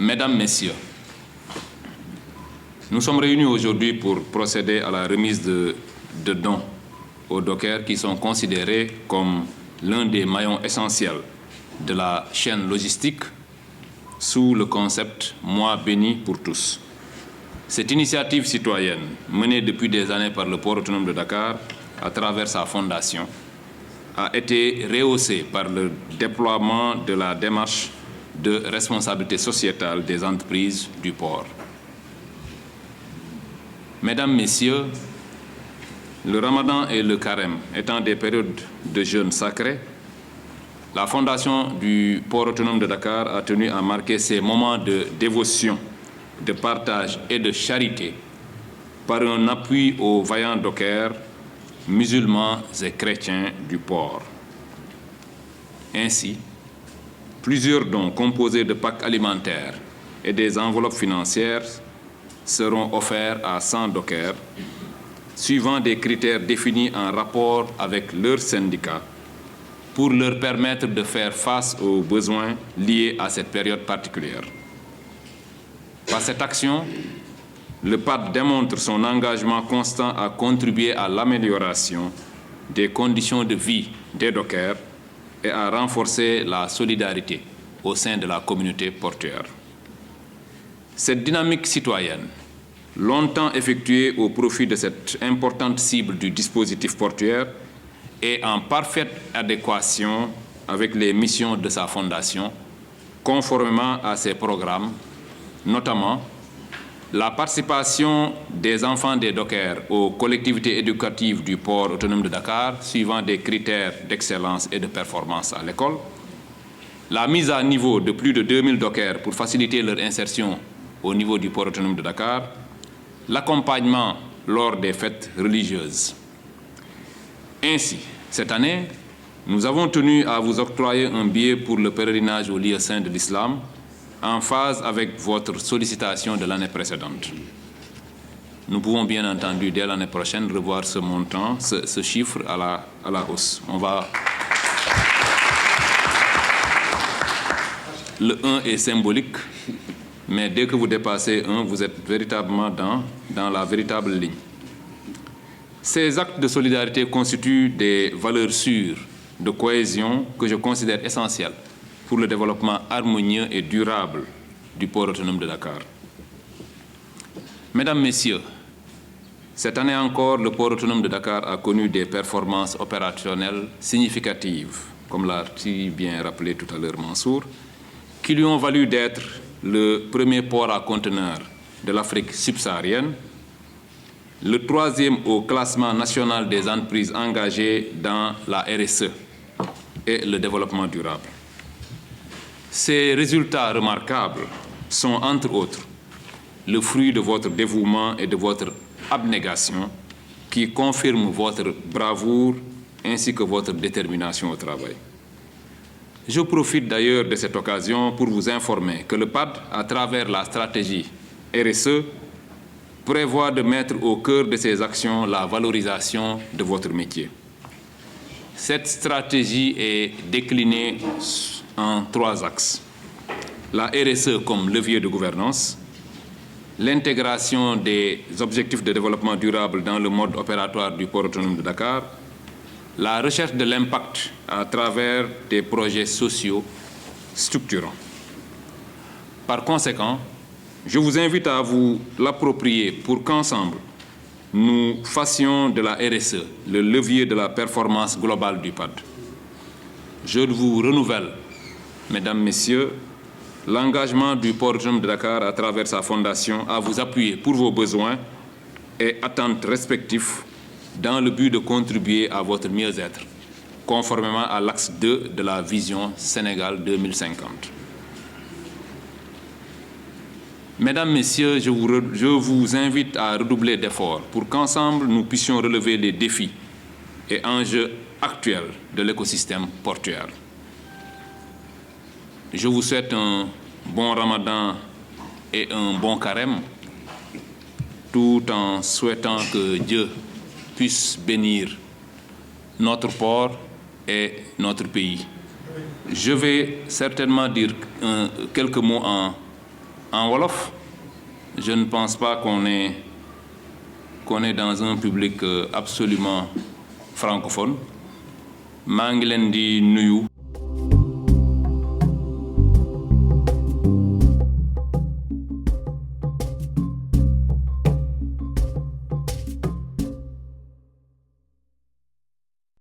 Mesdames, Messieurs, nous sommes réunis aujourd'hui pour procéder à la remise de dons aux dockers qui sont considérés comme l'un des maillons essentiels de la chaîne logistique sous le concept « Mois béni pour tous ». Cette initiative citoyenne, menée depuis des années par le port autonome de Dakar à travers sa fondation, a été rehaussée par le déploiement de la démarche de responsabilité sociétale des entreprises du port. Mesdames, Messieurs, le Ramadan et le Carême étant des périodes de jeûne sacrés, la fondation du port autonome de Dakar a tenu à marquer ces moments de dévotion, de partage et de charité par un appui aux vaillants dockers, musulmans et chrétiens du port. Ainsi, plusieurs dons composés de packs alimentaires et des enveloppes financières seront offerts à 100 dockers, suivant des critères définis en rapport avec leurs syndicats pour leur permettre de faire face aux besoins liés à cette période particulière. Par cette action, le PAD démontre son engagement constant à contribuer à l'amélioration des conditions de vie des dockers et à renforcer la solidarité au sein de la communauté portuaire. Cette dynamique citoyenne, longtemps effectuée au profit de cette importante cible du dispositif portuaire, est en parfaite adéquation avec les missions de sa fondation, conformément à ses programmes, notamment la participation des enfants des dockers aux collectivités éducatives du port autonome de Dakar, suivant des critères d'excellence et de performance à l'école, la mise à niveau de plus de 2000 dockers pour faciliter leur insertion au niveau du port autonome de Dakar, l'accompagnement lors des fêtes religieuses. Ainsi, cette année, nous avons tenu à vous octroyer un billet pour le pèlerinage au lieu saint de l'islam, en phase avec votre sollicitation de l'année précédente. Nous pouvons bien entendu, dès l'année prochaine, revoir ce montant, ce chiffre à la hausse. Le 1 est symbolique, mais dès que vous dépassez 1, vous êtes véritablement dans la véritable ligne. Ces actes de solidarité constituent des valeurs sûres de cohésion que je considère essentielles pour le développement harmonieux et durable du port autonome de Dakar. Mesdames, Messieurs, cette année encore, le port autonome de Dakar a connu des performances opérationnelles significatives, comme l'a si bien rappelé tout à l'heure Mansour, qui lui ont valu d'être le premier port à conteneurs de l'Afrique subsaharienne, le 3e au classement national des entreprises engagées dans la RSE et le développement durable. Ces résultats remarquables sont, entre autres, le fruit de votre dévouement et de votre abnégation qui confirment votre bravoure ainsi que votre détermination au travail. Je profite d'ailleurs de cette occasion pour vous informer que le PAD, à travers la stratégie RSE, prévoit de mettre au cœur de ses actions la valorisation de votre métier. Cette stratégie est déclinée en 3 axes. La RSE comme levier de gouvernance, l'intégration des objectifs de développement durable dans le mode opératoire du port autonome de Dakar, la recherche de l'impact à travers des projets sociaux structurants. Par conséquent, je vous invite à vous l'approprier pour qu'ensemble, nous fassions de la RSE le levier de la performance globale du PAD. Je vous renouvelle, Mesdames, Messieurs, l'engagement du port autonome de Dakar à travers sa fondation à vous appuyer pour vos besoins et attentes respectifs dans le but de contribuer à votre mieux-être, conformément à l'axe 2 de la vision Sénégal 2050. Mesdames, Messieurs, je vous invite à redoubler d'efforts pour qu'ensemble nous puissions relever les défis et enjeux actuels de l'écosystème portuaire. Je vous souhaite un bon Ramadan et un bon Carême, tout en souhaitant que Dieu puisse bénir notre port et notre pays. Je vais certainement dire quelques mots en wolof. Je ne pense pas qu'on est dans un public absolument francophone. maa ngi leen di nuyu